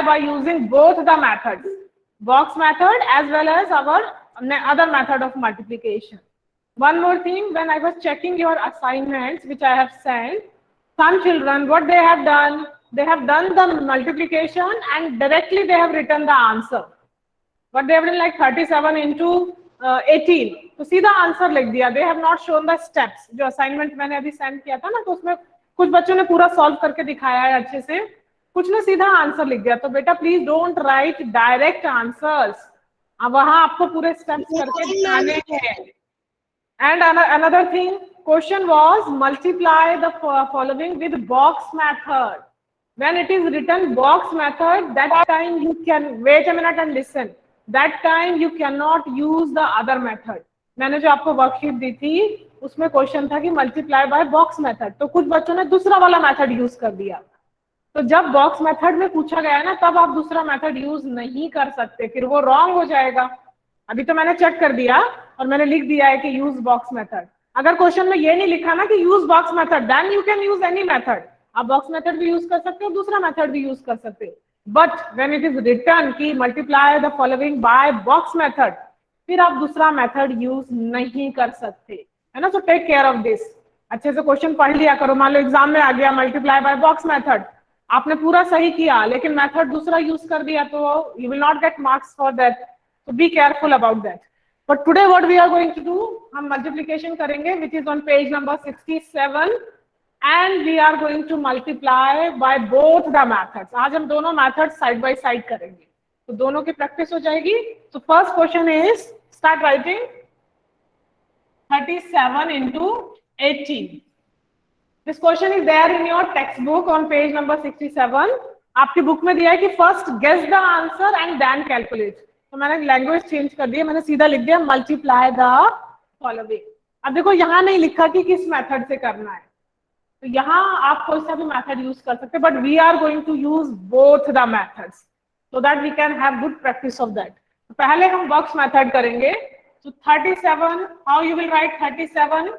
by using both the methods, box method as well as our other method of multiplication. One more thing, when I was checking your assignments which I have sent, some children, what they have done the multiplication and directly they have written the answer. What they have done, like 37 into 18, तो सीधा answer लिख दिया. They have not shown the steps. जो assignment मैंने अभी send किया था ना, तो उसमें कुछ बच्चों ने पूरा सॉल्व करके दिखाया है अच्छे से, कुछ ने सीधा आंसर लिख दिया. तो बेटा please don't write direct answers, वहां आपको पूरे स्टेप्स करके दिखाने हैं. And another thing, question was multiply the following with box method. When it is written box method, that time you can wait a minute and listen. That time you cannot use the other method. मैंने जो आपको worksheet दी थी उसमें question था कि multiply by box method, तो कुछ बच्चों ने दूसरा वाला मेथड यूज कर दिया. तो जब बॉक्स मेथड में पूछा गया ना, तब आप दूसरा मेथड यूज नहीं कर सकते, फिर वो रॉन्ग हो जाएगा. अभी तो मैंने चेक कर दिया और मैंने लिख दिया है कि यूज बॉक्स मेथड. अगर क्वेश्चन में ये नहीं लिखा ना कि use box method, then you can use any method. आप बॉक्स मेथड भी यूज कर सकते हो, दूसरा मेथड भी यूज कर सकते हो. But when it is written कि multiply the following by box method, फिर आप दूसरा मेथड यूज नहीं कर सकते, है ना. So take care of this. अच्छे से क्वेश्चन पढ़ लिया करो. मान लो एग्जाम में आ गया मल्टीप्लाई बाय बॉक्स मेथड, आपने पूरा सही किया लेकिन मेथड दूसरा यूज कर दिया, तो you will not get marks for that. So be careful about that. But today what we are going to do, हम multiplication करेंगे which is on page number 67 and we are going to multiply by both the methods. आज हम दोनों methods side by side करेंगे, तो दोनों की practice हो जाएगी. So first question is, start writing 37 into 18. This question is there in your textbook on page number 67. आपकी बुक में दिया है कि first guess the answer and then calculate. तो मैंने लैंग्वेज चेंज कर दी, मैंने सीधा लिख दिया मल्टीप्लाई द फॉलोइंग. अब देखो यहाँ नहीं लिखा कि किस मेथड से करना है, तो यहाँ आप कोई सा भी मेथड यूज कर सकते हैं, but we are going to use both the methods so that we can have good practice of that. पहले हम बॉक्स मेथड करेंगे. तो 37, how you will write 37,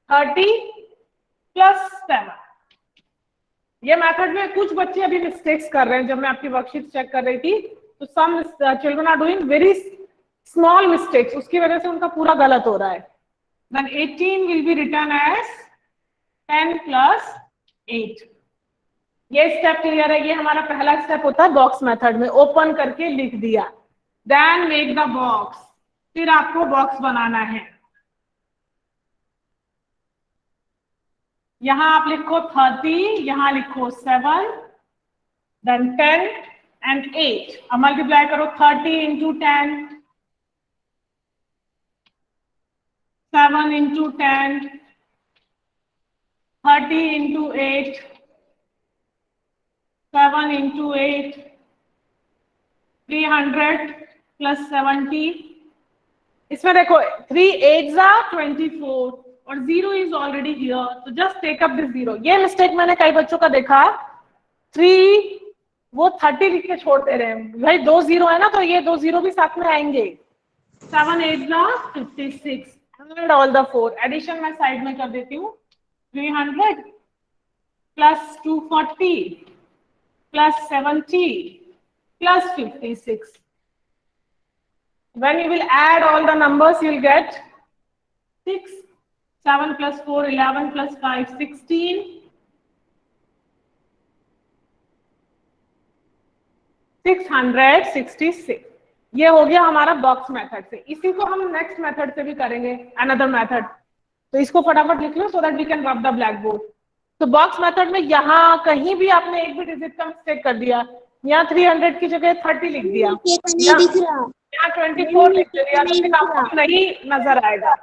30 plus 7. ये मेथड में कुछ बच्चे अभी मिस्टेक्स कर रहे हैं. जब मैं आपकी वर्कशीट चेक कर रही थी तो some children are doing very small mistakes, उसकी वजह से उनका पूरा गलत हो रहा है. Then 18 will be written as 10 plus 8. ये स्टेप क्लियर है. ये हमारा पहला स्टेप होता है बॉक्स मेथड में, ओपन करके लिख दिया. Then make the box. फिर आपको बॉक्स बनाना है. यहाँ आप लिखो 30, यहाँ लिखो 7, then 10 and 8. अब मल्टीप्लाई करो 30 into 10, 7 into 10, 30 into 8, 7 into 8, 300 plus 70. इसमें देखो 3 8s are 24 और 0 is already here, so just take up this 0. ये मिस्टेक मैंने कई बच्चों का देखा, 3 वो 30 लिख के छोड़ दे रहे हैं. भाई 2 0 है ना, तो ये 2 0 भी साथ में आएंगे. 7 8 56 and all the 4. एडिशन मैं साइड में कर देती हूँ. 300 plus 240 plus 70 plus 56. When you will add all the numbers, you will get 6. 7 plus 4 11 plus 5 16. 666. ये हो गया हमारा बॉक्स मेथड से. इसी को हम नेक्स्ट मेथड से भी करेंगे, अनदर मेथड. तो इसको फटाफट लिख लो so that we can rub the black board. तो बॉक्स मेथड में यहाँ कहीं भी आपने एक भी डिजिट का मिस्टेक कर दिया, यहाँ 300 की जगह 30 लिख दिया, यहाँ 24 लिख दिया, तो फिर आपको नहीं नजर आएगा.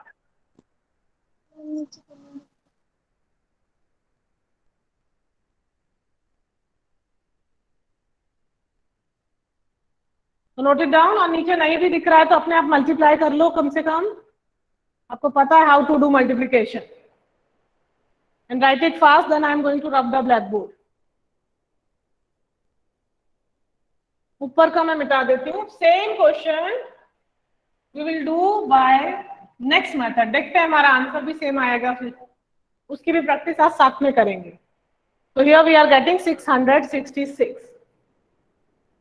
तो नोट इट डाउन. और नीचे नहीं भी दिख रहा है तो अपने आप मल्टीप्लाई कर लो. कम से कम आपको पता है how to do multiplication. And write it fast, then I am going to rub the black board. ऊपर का मैं मिटा देती हूँ. Same question we will do by next method. देखते हैं हमारा आंसर भी सेम आएगा, फिर उसकी भी प्रैक्टिस आज साथ में करेंगे. तो here we are getting 666.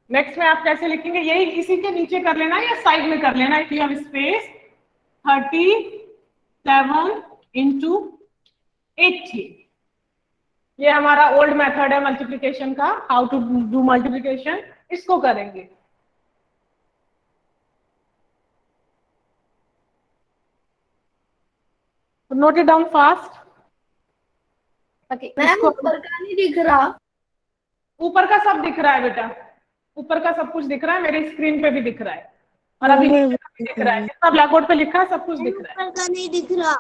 Next में आप कैसे लिखेंगे, यही इसी के नीचे कर लेना या साइड में कर लेना, if you have space 37 into 80। ये हमारा ओल्ड मेथड है मल्टीप्लिकेशन का, हाउ टू डू मल्टीप्लिकेशन, इसको करेंगे। Note it down fast. Ma'am ऊपर का नहीं दिख रहा। ऊपर का सब दिख रहा है बेटा, ऊपर का सब कुछ दिख रहा है, मेरी स्क्रीन पे भी दिख रहा है और अभी नीचे भी दिख रहा है, जितना ब्लैक बोर्ड पे लिखा है सब कुछ दिख रहा है। ऊपर का नहीं दिख रहा,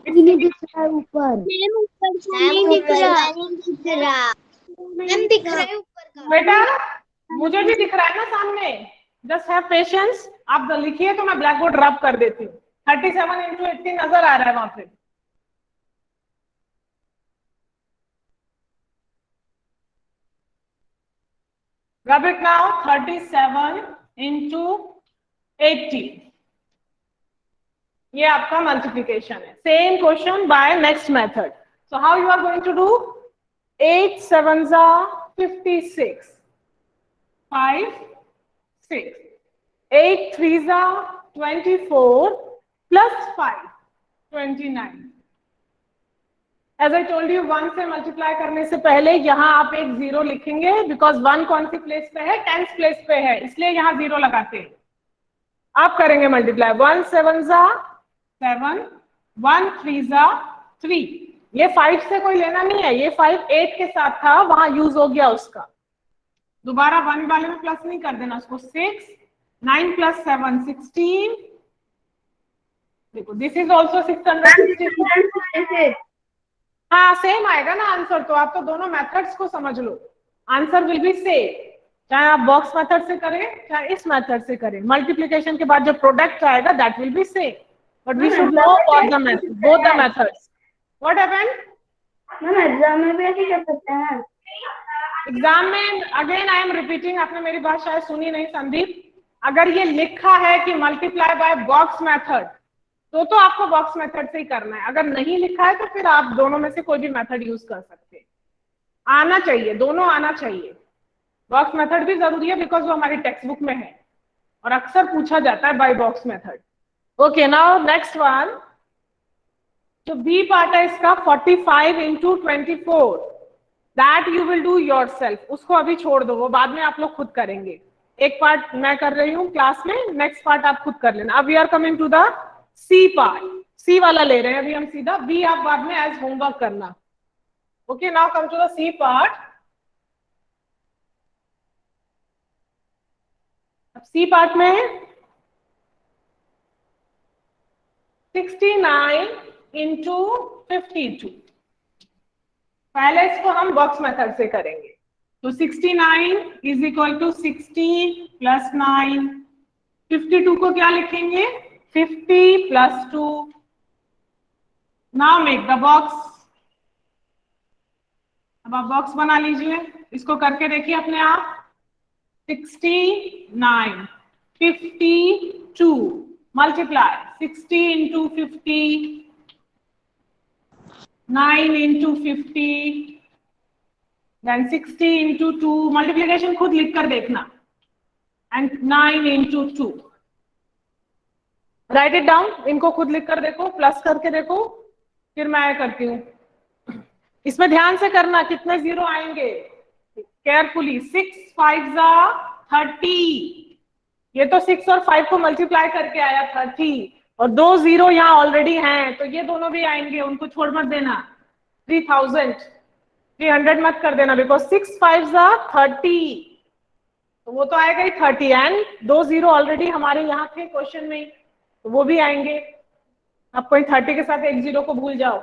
नहीं दिख रहा है ऊपर। मैम ऊपर का नहीं दिख रहा, मैम दिख रहा है ऊपर का। बेटा मुझे भी दिख रहा है ना सामने, जस्ट हैव पेशेंस। आप लिखिए तो मैं ब्लैक बोर्ड रब कर देती हूँ। 37 इंटू 80 नजर आ रहा है वहां पे। रब इट नाउ, 37 इंटू 80, ये आपका मल्टीप्लीकेशन है। Same question by next method. So how you are going to do, 8 7 56, 5 6, 8 3 24 plus 5 29। As I told you, 1 से मल्टीप्लाई करने से पहले यहाँ आप एक 0 लिखेंगे, बिकॉज 1 कौन सी प्लेस पे है, 10th प्लेस पे है, इसलिए यहाँ 0 लगाते हैं। आप करेंगे मल्टीप्लाई, 1 7 7, 1 3 3। ये 5 से कोई लेना नहीं है, ये 5 8 के साथ था, वहां यूज हो गया उसका, दोबारा 1 वाले में प्लस नहीं कर देना उसको। 6 9 plus 7 16। देखो दिस इज ऑल्सो 660। हाँ सेम आएगा ना आंसर, तो आप तो दोनों मेथड्स को समझ लो, आंसर विल बी सेम, चाहे आप बॉक्स मेथड से करें चाहे इस मेथड से करें। मल्टीप्लिकेशन के बाद जो प्रोडक्ट आएगा that will be same, but we should know for the method, both the methods. What happened? Ma'am exam में भी ऐसे कर सकते हैं। एग्जाम में अगेन आई एम रिपीटिंग, आपने मेरी बात शायद सुनी नहीं संदीप। अगर ये लिखा है कि मल्टीप्लाई बाय बॉक्स मेथड, तो आपको बॉक्स मेथड से ही करना है। अगर नहीं लिखा है तो फिर आप दोनों में से कोई भी मेथड यूज कर सकते हैं। आना चाहिए, दोनों आना चाहिए। बॉक्स मेथड भी जरूरी है बिकॉज वो हमारी टेक्स्ट बुक में है और अक्सर पूछा जाता है by box method. Okay now next one, तो बी पार्ट है इसका 45 into 24, that you will do yourself. उसको अभी छोड़ दो, वो बाद में आप लोग खुद करेंगे। एक पार्ट मैं कर रही हूँ क्लास में, नेक्स्ट पार्ट आप खुद कर लेना। अब we are coming to the C part, C वाला ले रहे हैं अभी हम सीधा, बी आप बाद में एज होमवर्क करना। Okay now come to the C part. अब सी पार्ट में 69 इंटू 52, पहले इसको हम बॉक्स मेथड से करेंगे। तो 69 इज इक्वल टू 60 प्लस 9, 52 को क्या लिखेंगे, 50 plus 2। Now make the box. अब आप बॉक्स बना लीजिए, इसको करके देखिए अपने आप। 69 52 multiply 60 into 50, 9 into 50, then 60 into 2, multiplication खुद लिख कर देखना, and 9 into 2। Right it down, इनको खुद लिख कर देखो, प्लस करके देखो, फिर मैं करती हूँ। इसमें ध्यान से करना कितने जीरो आएंगे, केयरफुली। 6 5 30, ये तो 6 और 5 को मल्टीप्लाई करके आया 30, और 2 जीरो यहाँ ऑलरेडी हैं, तो ये दोनों भी आएंगे, उनको छोड़ मत देना। 3000, 300 मत कर देना, बिकॉज 6 5 30, तो वो तो आएगा ही 30, एंड 2 जीरो ऑलरेडी हमारे यहाँ थे क्वेश्चन में, तो वो भी आएंगे। आप कोई 30 के साथ एक जीरो को भूल जाओ।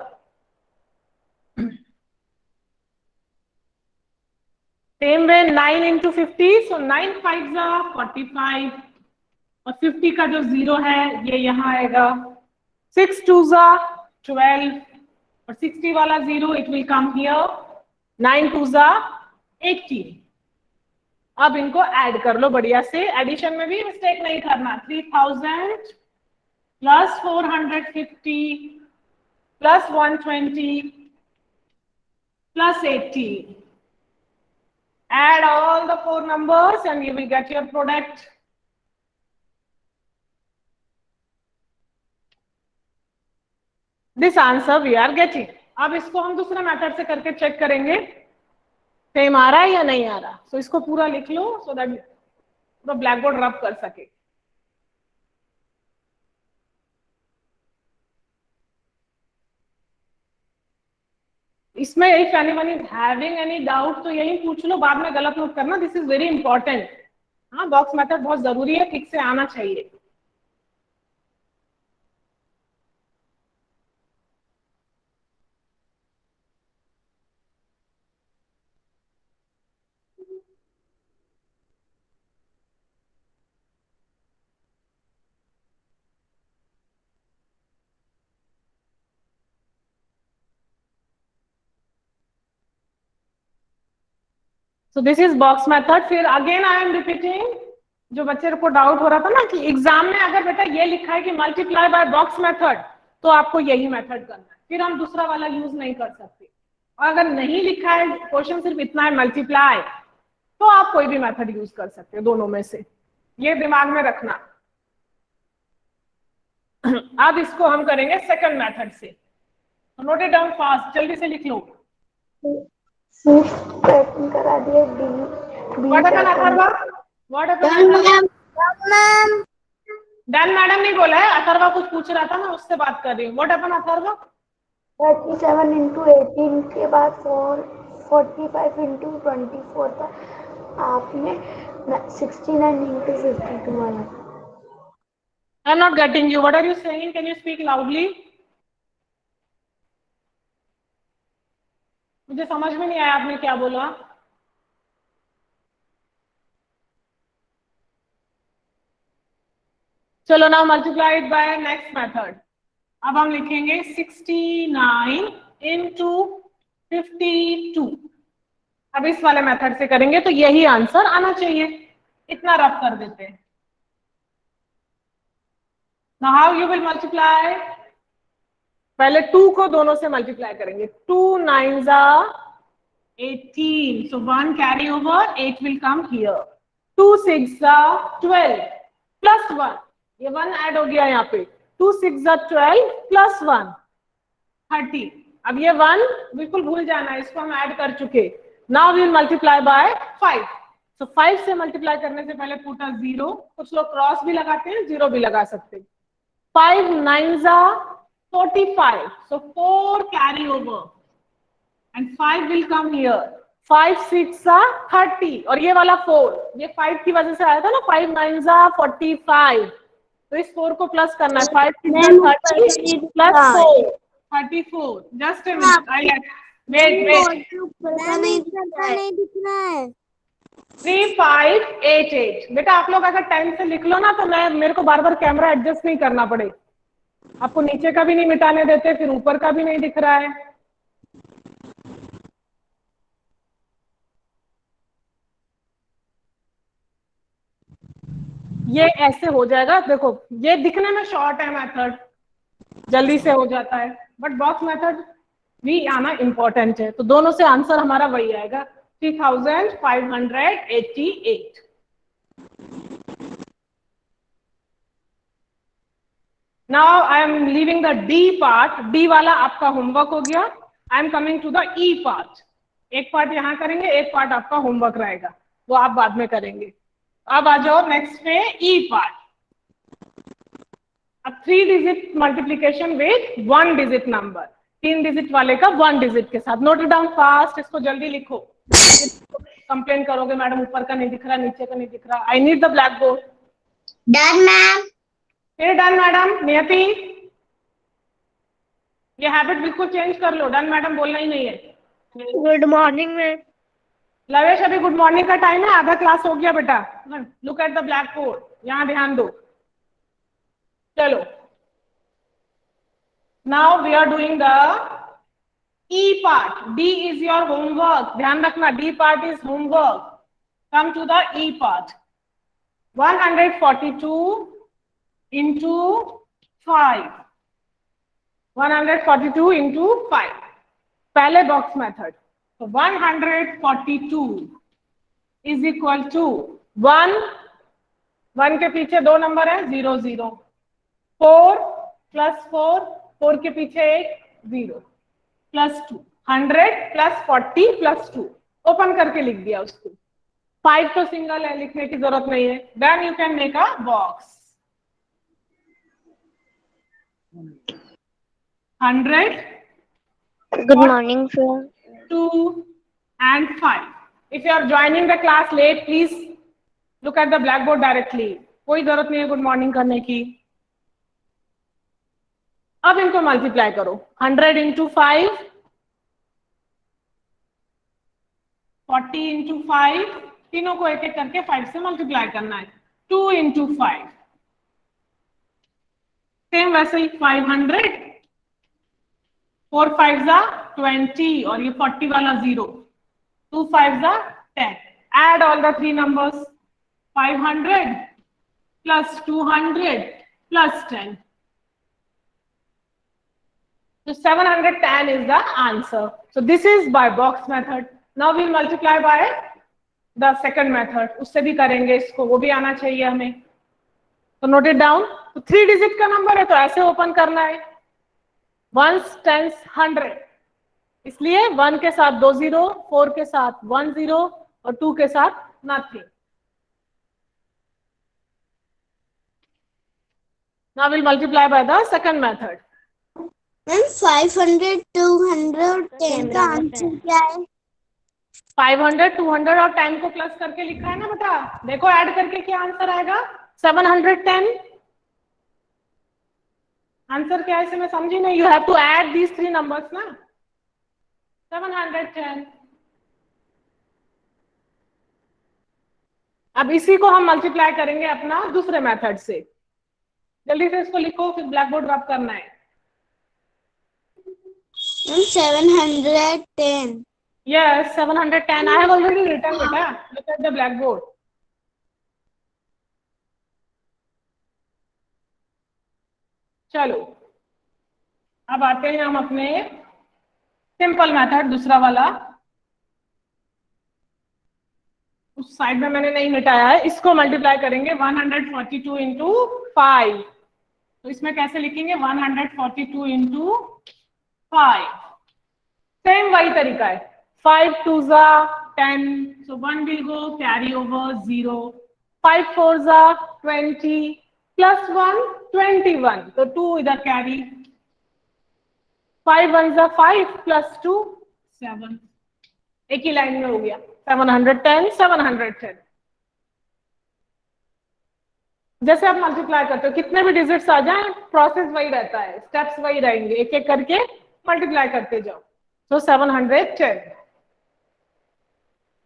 सेम वे 9 इंटू 50, सो 9 5 45, और 50 का जो जीरो है ये यहाँ आएगा। 6 2 12, और 60 वाला zero it will come here. 9 2 18। अब इनको ऐड कर लो बढ़िया से, एडिशन में भी मिस्टेक नहीं करना। 3000 plus 450 plus 120 plus 80 Add all the 4 numbers and you will get your product. This answer we are getting. अब इसको हम दूसरे मेथड से करके चेक करेंगे सेम आ रहा है या नहीं आ रहा. So इसको पूरा लिख लो so that पूरा ब्लैक बोर्ड रब कर सके. इसमें if anyone is having any doubt तो यही पूछ लो, बाद में गलत नोट करना. This is very important. हाँ, बॉक्स मेथड बहुत जरूरी है, ठीक से आना चाहिए. So this is box method. फिर again I am repeating, जो बच्चे को डाउट हो रहा था ना कि एग्जाम में अगर बेटा ये लिखा है कि मल्टीप्लाई बाय बॉक्स मेथड, तो आपको यही मेथड करना है, फिर हम दूसरा वाला यूज नहीं कर सकते. और अगर नहीं लिखा है, क्वेश्चन सिर्फ इतना है मल्टीप्लाई, तो आप कोई भी मेथड यूज कर सकते हैं दोनों में से. ये दिमाग में रखना. अब इसको हम करेंगे सेकंड मेथड से. नोट इट डाउन फास्ट, जल्दी से लिख लो. करा दिया what happened Atharva? What happened? Done madam नहीं बोला है, अथर्वा कुछ पूछ रहा था, मैं उससे बात कर रही हूँ. What happened Atharva? 37 into 18 के बाद 45 into 24 था. आपने 69 into 52 वाला. I am not getting you. What are you saying? Can you speak loudly? मुझे समझ में नहीं आया आपने क्या बोला. चलो now multiply it by next method. अब हम लिखेंगे 69 into 52. अब इस वाले मेथड से करेंगे तो यही आंसर आना चाहिए. इतना रफ कर देते हैं. Now how you will multiply? पहले 2 को दोनों से मल्टीप्लाई करेंगे. 2 9s are 18. So 1 carry over, 8 will come here. 2 6s are 12 plus 1. ये 1 ऐड हो गया यहाँ पे. 2 6s are 12 plus 1 30. अब ये 1 बिल्कुल भूल जाना है, इसको हम ऐड कर चुके. Now we will multiply by 5. So 5 से मल्टीप्लाई करने से पहले पुट अ 0. कुछ लोग क्रॉस भी लगाते हैं, 0 भी लगा सकते हैं. 5 9s are 45. So 4 carry over and 5 will come here. 5 6 are 30 और ये वाला 4, ये 5 की वजह से आया था ना. 5 9s are 45. तो इस 4 को प्लस करना है. 5 6 are 30 plus 4 34. Just a minute. Wait. नहीं दिख रहा है. 3588. बेटा आप लोग अगर टाइम से लिख लो ना तो मेरे को बार बार कैमरा एडजस्ट नहीं करना पड़े. आपको नीचे का भी नहीं मिटाने देते, फिर ऊपर का भी नहीं दिख रहा है. ये ऐसे हो जाएगा. देखो ये दिखने में शॉर्ट है मेथड, जल्दी से हो जाता है, बट बॉक्स मेथड भी आना इंपॉर्टेंट है. तो दोनों से आंसर हमारा वही आएगा, 3588. Now I am leaving the D part. D वाला आपका होमवर्क हो गया. I am coming to the E part. एक पार्ट यहाँ करेंगे, एक पार्ट आपका होमवर्क रहेगा, वो आप बाद में करेंगे. अब आ जाओ नेक्स्ट पे E पार्ट. अब 3 digit multiplication with 1 digit number. 3 digit वाले का 1 डिजिट के साथ. नोट इट डाउन फास्ट, इसको जल्दी लिखो. कंप्लेन करोगे मैडम ऊपर का नहीं दिख रहा, नीचे का नहीं दिख रहा. I need the black board. Done ma'am. फिर डन मैडम. नियति ये हैबिट बिल्कुल चेंज कर लो. डन मैडम बोलना ही नहीं है. Good morning ma'am. लवेश अभी गुड मॉर्निंग का टाइम है, आधा क्लास हो गया बेटा. Look at the black board, यहाँ ध्यान दो. चलो now we are doing the E part. D is your homework. ध्यान रखना, D part is homework. Come to the E part. 142 into 5. 142 into 5. पहले box method. So 142 is equal to 1, 1 के पीछे 2 number है 0 0, 4 प्लस 4, 4 के पीछे 1 0 प्लस 2, 100 प्लस 40 प्लस 2, ओपन करके लिख दिया उसको। 5 तो सिंगल है, लिखने की जरूरत नहीं है। Then you can make a box. 100, Good morning, sir. 2 and 5. If you are joining the class late, please look at the blackboard directly. कोई जरूरत नहीं है गुड मॉर्निंग करने की। अब इनको मल्टीप्लाई करो। 100 इंटू 5, 40 इंटू 5, तीनों को एक एक करके 5 से मल्टीप्लाई करना है। 2 इंटू 5, सेम वैसे ही 500, 4 5 जा 20 और ये 40 वाला 0, 2 5 जा 10। Add all the three numbers, 500 plus 200 plus 10. So 710 is the answer. So this is by box method. Now we'll multiply by the second method. उससे भी करेंगे इसको, वो भी आना चाहिए हमें। तो note it down. तो 3 डिजिट का नंबर है तो ऐसे ओपन करना है, 1s 10s 100, इसलिए 1 के साथ 2 0, 4 के साथ 1 0 और 2 के साथ nothing. Now we'll multiply by the second method. Ma'am 500, 210 का आंसर क्या है? 500, 200 और 10 को प्लस करके लिखा है ना बेटा, देखो ऐड करके क्या आंसर आएगा, 710। आंसर क्या है इसे मैं समझी नहीं। You have to add these 3 numbers ना, 710। अब इसी को हम मल्टीप्लाई करेंगे अपना दूसरे मेथड से। जल्दी से इसको लिखो, फिर ब्लैक बोर्ड रब करना है। 710। Yes, 710. I have already written beta. Look at the blackboard. चलो अब आते हैं हम अपने सिंपल मेथड दूसरा वाला। उस साइड में मैंने नहीं मिटाया है, इसको मल्टीप्लाई करेंगे 142 इंटू 5। तो इसमें कैसे लिखेंगे, 142 इंटू 5। सेम वही तरीका है, 5 2 जा 10, so 1 will go carry over 0, 5 4 जा 20 plus 1 21, तो 2 इधर कैरी, 5 1 जा 5 plus 2 7, एक ही लाइन में हो गया 710 710। जैसे आप मल्टीप्लाई करते हो कितने भी डिजिट्स आ जाए प्रोसेस वही रहता है, स्टेप्स वही रहेंगे, एक एक करके मल्टीप्लाई करते जाओ। So 710.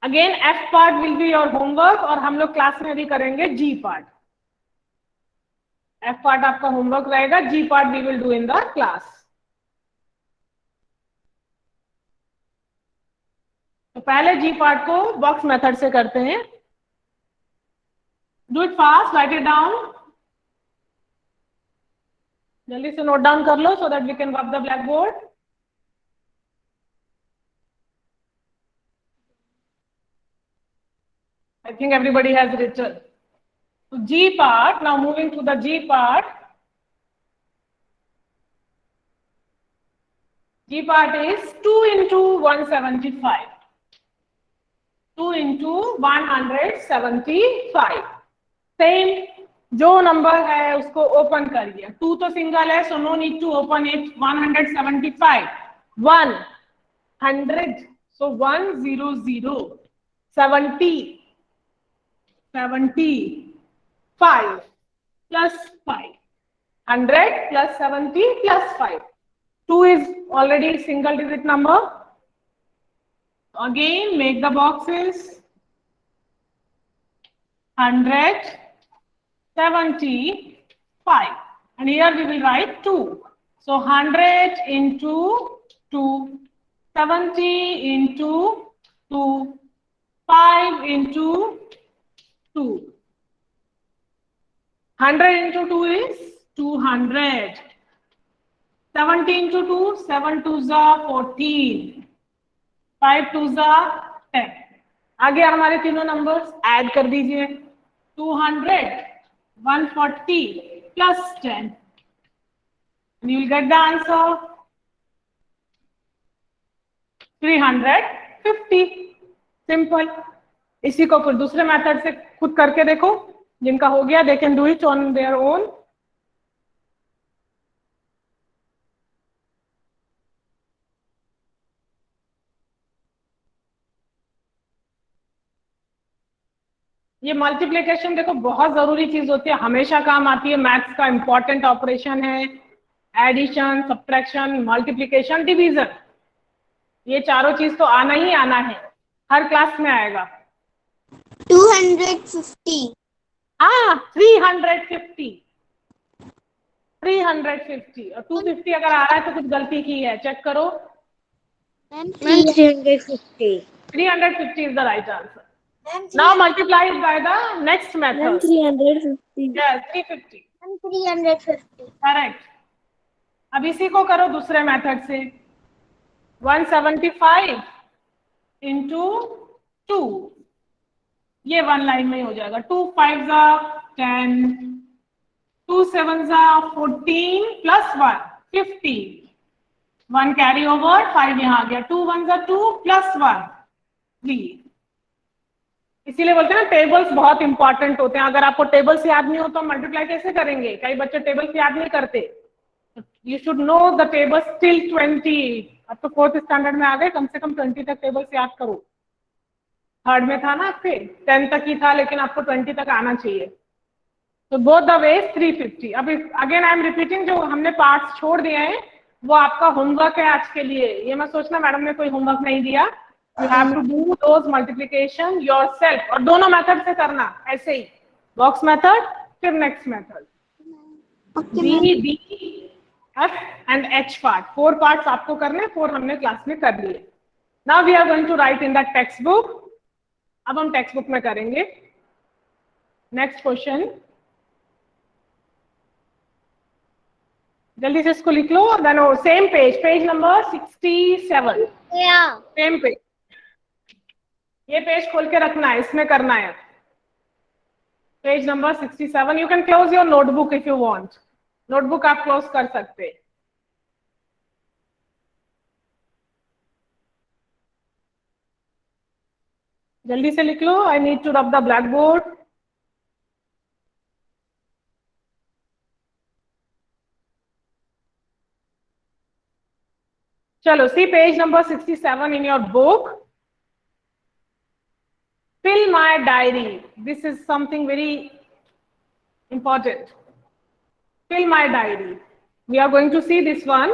Again F part will be your homework और हम लोग क्लास में भी करेंगे G part. F part आपका होमवर्क रहेगा, G part we will do in the class. तो पहले G part को बॉक्स मेथड से करते हैं। Do it fast, write it down. जल्दी से नोट डाउन कर लो so that we can rub the blackboard. I think everybody has written. So G part, now moving to the G part. G part is 2 into 175. 2 into 175. Same, जो number है उसको open कर दिया। 2 तो single है, so no need to open it. 175, 100, so 100, 70, 75 plus 5, 100 plus 70 plus 5. 2 is already single digit number. Again, make the boxes. 100, 75, and here we will write 2. So 100 into 2, 70 into 2, 5 into 2. 100 into 2 is 200. 70 into 2, 7 2s are 14. 5 2s are 10. आगे हमारे तीनों numbers add कर दीजिए, 200, 140 plus 10. You will get the answer 350. Simple. इसी को फिर दूसरे method से खुद करके देखो, जिनका हो गया they can do it on their own. ये मल्टीप्लिकेशन देखो बहुत जरूरी चीज होती है, हमेशा काम आती है, मैथ्स का इंपॉर्टेंट ऑपरेशन है। एडिशन, सब्ट्रैक्शन, मल्टीप्लिकेशन, डिवीजन, ये चारों चीज तो आना ही आना है, हर क्लास में आएगा। 250। हाँ 350, 350 और 250 अगर आ रहा है तो कुछ गलती की है, चेक करो। Ma'am 350। 350 is the right answer. Now multiply it by the next ma'am method. 350। Yes, 350. Ma'am 350। Correct. अब इसी को करो दूसरे मेथड से, 175 into 2, ये वन लाइन में ही हो जाएगा। 2 5 10, 2 7 14 plus 1 15, 1 कैरी ओवर, 5 यहाँ आ गया, 2 1 2 plus 1 3। इसीलिए बोलते हैं ना टेबल्स बहुत इंपॉर्टेंट होते हैं, अगर आपको टेबल्स याद नहीं हो तो मल्टीप्लाई कैसे करेंगे, कई बच्चे टेबल्स याद नहीं करते। You should know the tables till 20। अब तो 4th स्टैंडर्ड में आ गए, कम से कम 20 तक टेबल्स याद करो। 3rd में था ना, आपके 10 तक ही था, लेकिन आपको 20 तक आना चाहिए। तो बोथ द वेज 350। अब अगेन आई एम रिपीटिंग, जो हमने पार्ट्स छोड़ दिए हैं वो आपका होमवर्क है आज के लिए। ये मत सोचना मैडम ने कोई होमवर्क नहीं दिया, you have to do those multiplication yourself, और दोनों मेथड से करना ऐसे ही, बॉक्स मेथड फिर next method. B D F and H part, 4 parts आपको करने, 4 हमने क्लास में कर लिए। Now we are going to write in that text book. अब हम टेक्स्ट बुक में करेंगे। नेक्स्ट क्वेश्चन, जल्दी से इसको लिख लो। Then same page, page number 67, same page, ये पेज खोल के रखना है, इसमें करना है। Page number 67, you can close your notebook if you want, notebook आप क्लोज कर सकते। जल्दी से लिख लो, I need to rub the black board. चलो, C page number 67 in your book. Fill my diary. This is something very important. Fill my diary. We are going to see this one.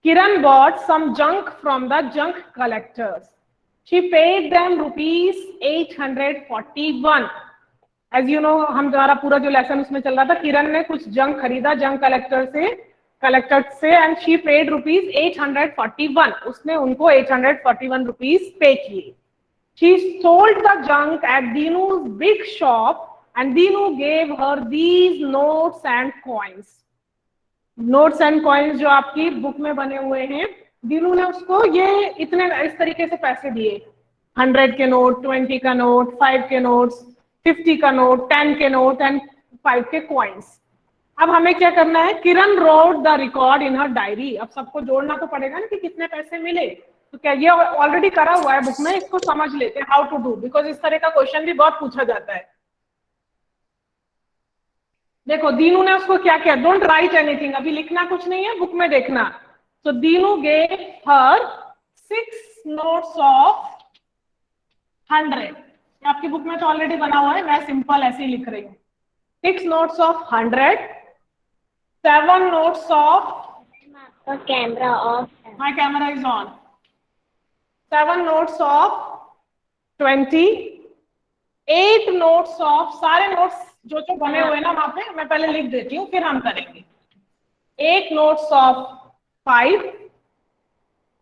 Kiran bought some junk from the junk collectors. She paid them rupees 841. As you know, हम हमारा पूरा जो lesson उसमें चल रहा था, किरण ने कुछ जंक खरीदा जंक कलेक्टर से एंड शी पेड रुपीज 841। उसने उनको 841 रुपीज पे किए। She sold the junk at Dinu's big shop and Dinu gave her these notes and coins. Notes and coins जो आपकी बुक में बने हुए हैं, दीनू ने उसको ये इतने इस तरीके से पैसे दिए, 100 के नोट, 20 का नोट, 5 के नोट्स, 50 का नोट, 10 के नोट एंड 5 के कॉइन्स। अब हमें क्या करना है, Kiran wrote the record in her diary. अब सबको जोड़ना तो पड़ेगा ना कि कितने पैसे मिले। तो क्या ये ऑलरेडी करा हुआ है बुक में, इसको समझ लेते हैं हाउ टू डू, बिकॉज इस तरह का क्वेश्चन भी बहुत पूछा जाता है। देखो दीनू ने उसको क्या किया, डोंट राइट एनीथिंग, अभी लिखना कुछ नहीं है, बुक में देखना। तो Dinu gave her 6 notes of 100। आपकी बुक में तो ऑलरेडी बना हुआ है, मैं सिंपल ऐसे ही लिख रही हूँ। 6 नोट्स ऑफ 100, 7 notes of, आपका कैमरा ऑफ है। my camera is on, 7 notes of 20, 8 notes of, सारे नोट्स जो जो बने हुए ना वहां पे मैं पहले लिख देती हूँ फिर हम करेंगे। 8 notes of 5,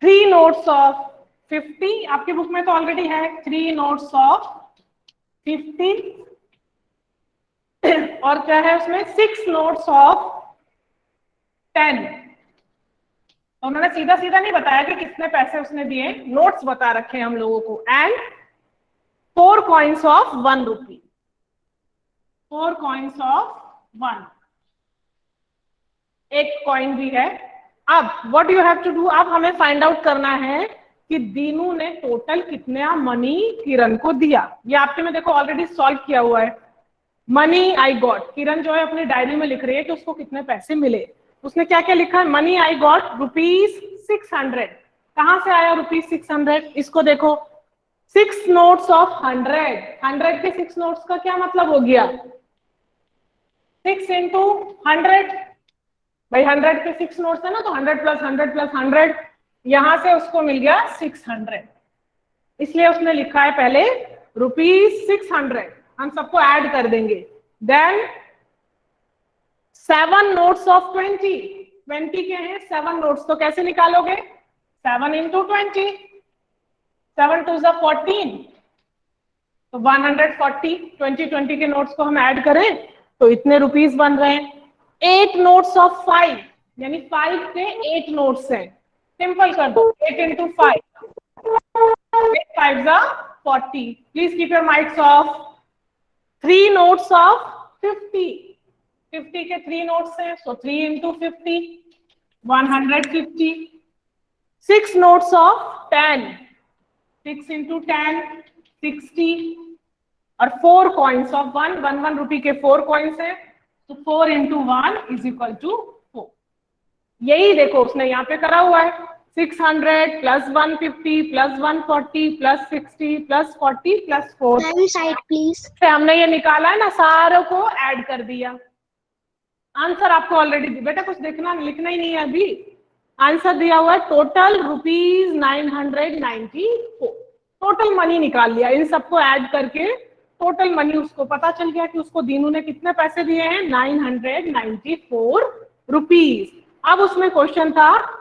3 notes of 50, आपकी बुक में तो ऑलरेडी है 3 notes of 50, और क्या है उसमें 6 notes of 10। तो उन्होंने सीधा सीधा नहीं बताया कि कितने पैसे उसने दिए, नोट्स बता रखे हैं हम लोगों को। And 4 coins of 1 rupee. 4 coins of 1. एक कॉइन भी है. अब what you have to do, अब हमें फाइंड आउट करना है कि दीनू ने टोटल कितना मनी किरण को दिया. ये आपके में देखो ऑलरेडी सॉल्व किया हुआ है. मनी आई गॉट, किरण जो है अपनी डायरी में लिख रही है कि उसको कितने पैसे मिले. उसने क्या क्या लिखा है, मनी आई गॉट ₹600. कहां से आया ₹600? इसको देखो, 6 नोट्स ऑफ 100. 100 के 6 नोट्स का क्या मतलब हो गया, 6 into 100. भाई 100 के 6 नोट्स है ना, तो 100 प्लस 100 प्लस 100, यहां से उसको मिल गया 600. इसलिए उसने लिखा है पहले ₹600. हम सबको ऐड कर देंगे. देन 7 नोट्स ऑफ 20 के हैं 7 नोट्स, तो कैसे निकालोगे, 7 into 20, 7 2 is 14, तो 140. 20 के नोट्स को हम ऐड करें तो इतने रुपीस बन रहे हैं. 8 नोट्स ऑफ 5, यानी 5 के 8 नोट्स हैं. सिंपल कर दो, 8 into 5, 8 5 is 40. Please keep your mics of. 3 notes of 50, 50 के 3 नोट्स हैं, सो 3 into 50, 150. 6 notes of 10, 6 into 10, 60. और 4 कॉइन्स ऑफ 1 रुपी के 4 कॉइन्स हैं, तो 4 into 1 is equal to 4. यही देखो उसने यहाँ पे करा हुआ है, 600 plus 150 plus 140 plus 60 plus 40 plus 4. Side please. हमने ये निकाला है ना, सारों को ऐड कर दिया. आंसर आपको ऑलरेडी, बेटा कुछ देखना लिखना ही नहीं है अभी. आंसर दिया हुआ है टोटल ₹994. टोटल मनी निकाल लिया. इन सबको ऐड करके टोटल मनी उसको पता चल गया कि उसको दीनू ने कितने पैसे दिए हैं, ₹994. अब उसमें क्वेश्चन था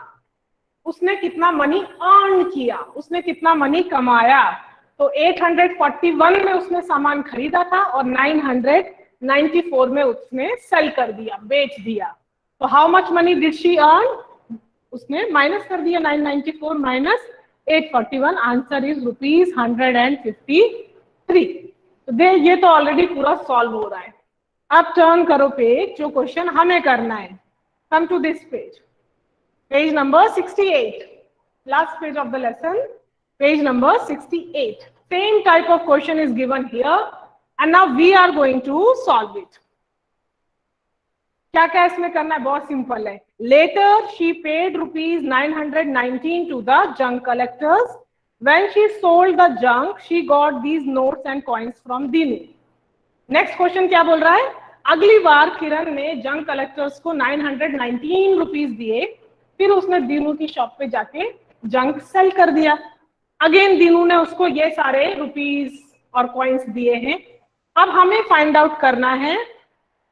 उसने कितना मनी अर्न किया, उसने कितना मनी कमाया. तो 841 में उसने सामान खरीदा था और 994 में उसने सेल कर दिया, बेच दिया. तो how much money did she earn, उसने माइनस कर दिया 994 माइनस 841. Answer is ₹153. तो ये तो ऑलरेडी पूरा सॉल्व हो रहा है. अब टर्न करो पेज, जो क्वेश्चन हमें करना है. Come to this page, page number 68, last page of the lesson, page number 68. Same type of question is given here and now we are going to solve it. क्या क्या इसमें करना है, बहुत सिंपल है. Later she paid ₹919 to the junk collectors. When she sold the junk, she got these notes and coins from Dinu. Next question क्या बोल रहा है, अगली बार किरण ने जंक कलेक्टर्स को 919 रुपीज दिए, फिर उसने दीनू की शॉप पे जाके जंक सेल कर दिया. अगेन दीनू ने उसको ये सारे रुपीज और कॉइन्स दिए हैं. अब हमें फाइंड आउट करना है,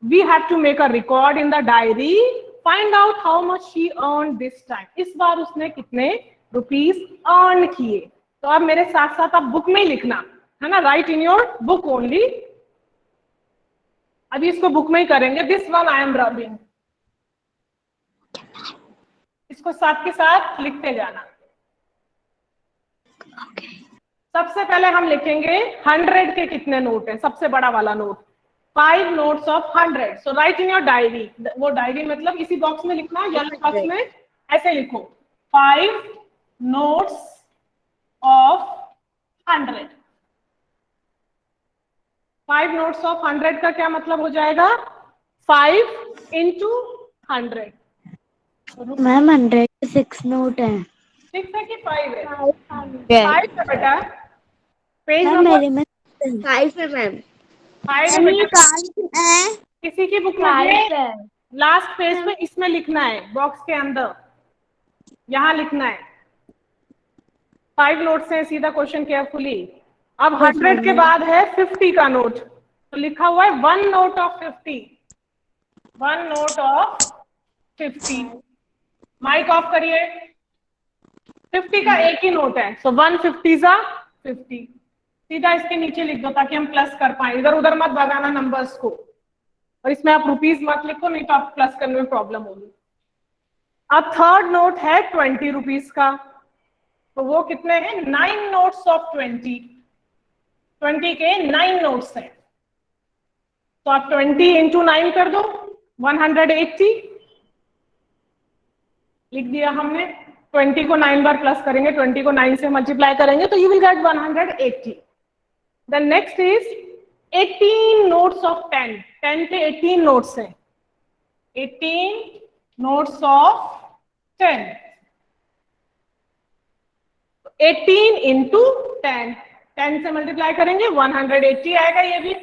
we have to make a record in the diary, find out how much she earn this time. इस बार उसने कितने रुपीज अर्न किए. तो अब मेरे साथ साथ आप बुक में ही लिखना है ना, right in your book only. अभी इसको बुक में ही करेंगे. This one I am rubbing, इसको साथ के साथ लिखते जाना. सबसे पहले हम लिखेंगे 100 के कितने नोट हैं, सबसे बड़ा वाला note, 5 notes of 100. So right in your diary, वो डायरी मतलब इसी बॉक्स में लिखना, येलो बॉक्स में ऐसे लिखो 5 नोट्स of 100. 5 नोट्स ऑफ 100 का क्या मतलब हो जाएगा, 5 into 100. मैम 100 के 6 नोट है. 6 है कि 5 है? 5 है बेटा. पेज नंबर 5 है मैम. 5 है बेटा. किसी की बुक में लास्ट पेज पे इसमें लिखना है, बॉक्स के अंदर यहाँ लिखना है. 5 नोट्स हैं, सीधा क्वेश्चन केयरफुली. अब 100 के बाद है 50 का नोट, तो लिखा हुआ है 1 note of 50. 1 note of 50. Mic off करिए. 50 का एक ही नोट है, सो 150 सा 50. सीधा इसके नीचे लिख दो ताकि हम प्लस कर पाए. इधर उधर मत भगाना नंबर्स को, और इसमें आप रुपीज मत लिखो, नहीं तो आप प्लस करने में प्रॉब्लम होगी. अब थर्ड नोट है 20 रुपीज का, तो वो कितने हैं, 9 नोट्स ऑफ 20. 20 के 9 नोट्स हैं, तो आप 20 इंटू 9 कर दो, 180 लिख दिया हमने। 20 को 9 बार प्लस करेंगे, 20 को 9 से मल्टीप्लाई करेंगे तो you will get 180। The next is 18 notes of 10। 10 के 18 नोट्स हैं, 18 नोट्स ऑफ 10, 18 इंटू 10, 10 से मल्टीप्लाई करेंगे 180 आएगा। ये भी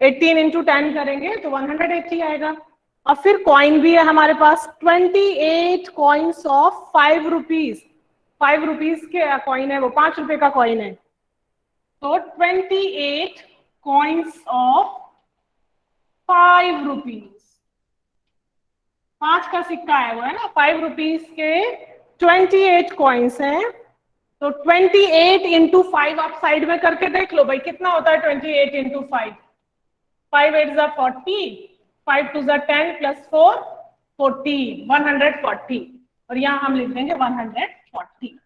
18 इंटू 10 करेंगे तो 180 आएगा। और फिर कॉइन भी है हमारे पास, 28 कॉइन्स ऑफ 5 रुपीज। 5 रुपीज के कॉइन है वो, 5 रुपए का कॉइन है, तो 28 कॉइन्स ऑफ 5 रुपीज। 5 का सिक्का है वो, है ना, 5 रुपीज के 28 कॉइन्स हैं, तो 28 इंटू 5 आप साइड में करके देख लो भाई कितना होता है 28 इंटू 5। 5 8 जा 40, 5 2 जा 10 प्लस 4 40, 140, और यहाँ हम लिख देंगे 140।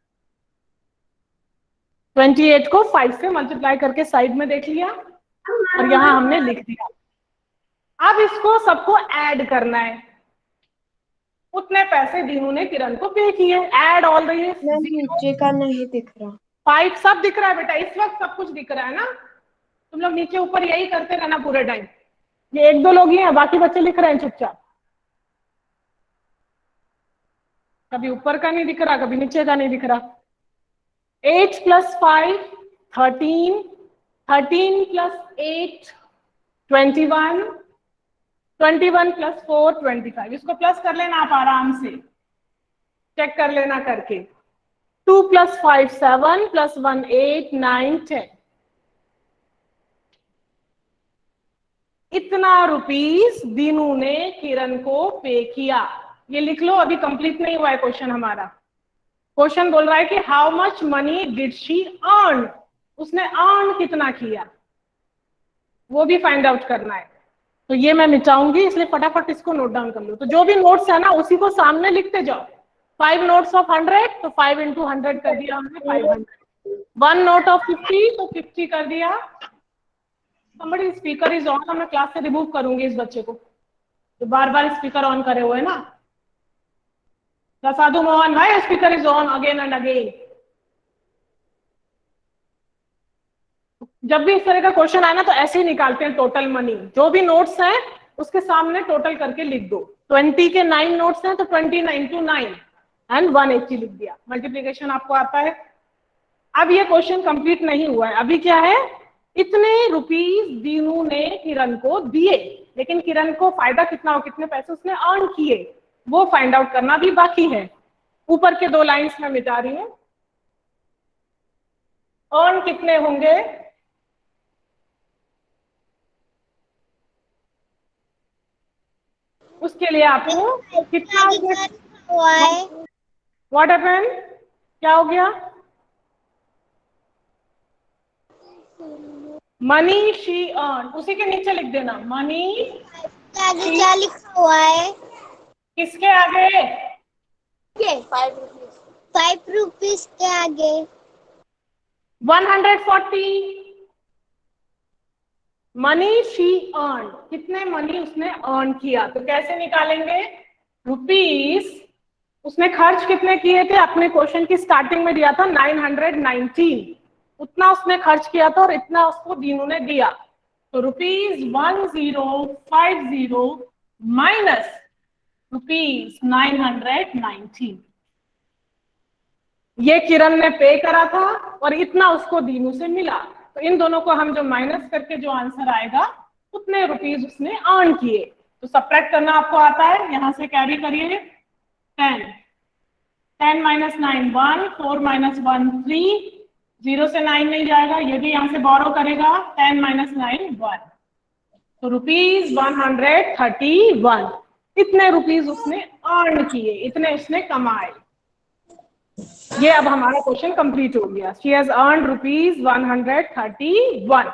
28 को 5 से मल्टीप्लाई करके साइड में देख लिया और यहाँ हमने लिख दिया। अब इसको सबको ऐड करना है। उतने पैसे दीनू ने किरण को पे किए। ऐड ऑल रही नीचे का नहीं दिख रहा। 5 सब दिख रहा है बेटा, इस वक्त सब कुछ दिख रहा है ना। तुम लोग नीचे ऊपर यही करते रहना पूरे टाइम। ये 1 2 लोग ही हैं, बाकी बच्चे लिख रहे हैं चुपचाप। कभी ऊपर का नहीं दिख रहा, कभी नीचे का नहीं दिख रहा। 8 प्लस 5 13, 13 प्लस 8 21, 21 प्लस 4 25। इसको प्लस कर लेना आप आराम से, चेक कर लेना करके। 2 प्लस 5 7 प्लस 1 8 9 10। इतना रुपीस दीनू ने किरण को पे किया। ये लिख लो, अभी कंप्लीट नहीं हुआ है क्वेश्चन हमारा। क्वेश्चन बोल रहा है कि how much money did she earn, उसने अर्न कितना किया, वो भी फाइंड आउट करना है। तो ये मैं मिटाऊंगी, इसलिए फटाफट इसको नोट डाउन कर लो। तो जो भी नोट्स है ना उसी को सामने लिखते जाओ। 5 नोट्स ऑफ 100 तो 5 इंटू 100 कर दिया हमने 500। 1 नोट ऑफ 50 तो 50 कर दिया। somebody स्पीकर इज ऑन, मैं क्लास से रिमूव करूंगी इस बच्चे को तो बार बार स्पीकर ऑन करे हुए ना। साधु मोहन भाई speaker is on again and again. जब भी इस तरह का क्वेश्चन आए ना तो ऐसे ही निकालते हैं टोटल मनी। जो भी नोट्स हैं उसके सामने टोटल करके लिख दो। 20 के 9 नोट्स हैं तो 29 to 9 एंड 180 लिख दिया। मल्टीप्लिकेशन आपको आता है। अब ये क्वेश्चन कंप्लीट नहीं हुआ है। अभी क्या है, इतने रुपीस दीनू ने किरण को दिए, लेकिन किरण को फायदा कितना हो, कितने पैसे उसने अर्न किए, वो फाइंड आउट करना भी बाकी है। ऊपर के 2 लाइंस में मिटा रही हूं। अर्न कितने होंगे, उसके लिए आपको कितना, व्हाट हैपेंड, क्या हो गया, मनी शी अर्न, उसी के नीचे लिख देना मनी। आगे क्या लिखा हुआ है, किसके आगे, 5 रुपीज के आगे 140। मनी शी अर्न, कितने मनी उसने अर्न किया। तो कैसे निकालेंगे, रुपीस उसने खर्च कितने किए थे, अपने क्वेश्चन की स्टार्टिंग में दिया था 919, उतना उसने खर्च किया था और इतना उसको दीनू ने दिया। तो रुपीस 1050 माइनस रुपीस 919, ये किरण ने पे करा था और इतना उसको दीनू से मिला। तो इन दोनों को हम जो माइनस करके जो आंसर आएगा उतने रुपीस उसने अर्न किए। तो सब्ट्रैक्ट करना आपको आता है, यहां से कैरी करिए 10, 10 माइनस 9 1, 4 माइनस 1 3, 0 से 9 नहीं जाएगा, ये भी यहाँ से बोरो करेगा, 10 माइनस 9 1, तो रुपीस 131। इतने रुपीस उसने अर्न किए, इतने उसने कमाए। ये अब हमारा क्वेश्चन कंप्लीट हो गया। She has earn rupees 131।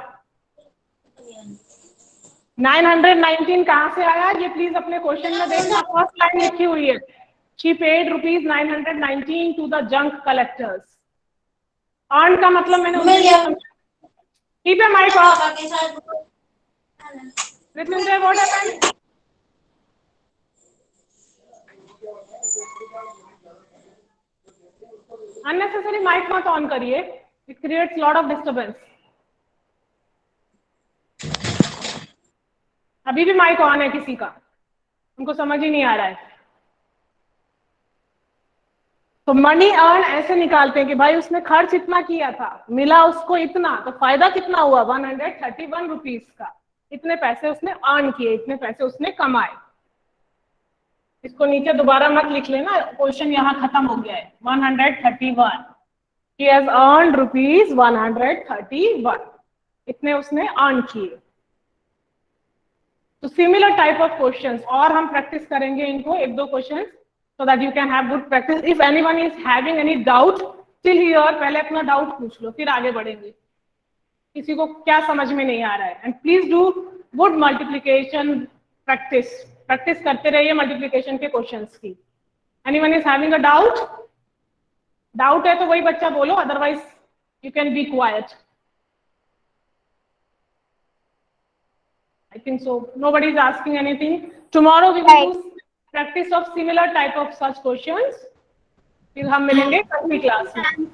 919 कहां से आया, ये प्लीज अपने क्वेश्चन में देखना, फर्स्ट लाइन लिखी हुई है, she paid rupees 919 to the junk collectors. Earn का मतलब मैंने Keep your mic off. Mrityunjay, what happened? Unnecessary mic मत on करिए. It creates lot of disturbance. अभी भी माइक ऑन है किसी का, उनको समझ ही नहीं आ रहा है. तो मनी अर्न ऐसे निकालते हैं कि भाई उसने खर्च इतना किया था, मिला उसको इतना, तो फायदा कितना हुआ 131 रुपीज का. इतने पैसे उसने अर्न किए, इतने पैसे उसने कमाए. इसको नीचे दोबारा मत लिख लेना, क्वेश्चन यहाँ खत्म हो गया है. 131. He has earned rupees 131. इतने उसने अर्न किए. तो सिमिलर टाइप ऑफ क्वेश्चंस और हम प्रैक्टिस करेंगे इनको, एक दो questions, so that you can have good practice. If anyone is having any doubt till here, पहले अपना डाउट पूछ लो, फिर आगे बढ़ेंगे. किसी को क्या समझ में नहीं आ रहा है, and please do good multiplication practice. Practice करते रहिए मल्टीप्लिकेशन के क्वेश्चंस की. Anyone is having a doubt? Doubt है तो वही बच्चा बोलो, otherwise you can be quiet. I think so. Nobody is asking anything. Tomorrow we will do practice of similar type of such questions. फिर हम मिलेंगे कल की क्लास में.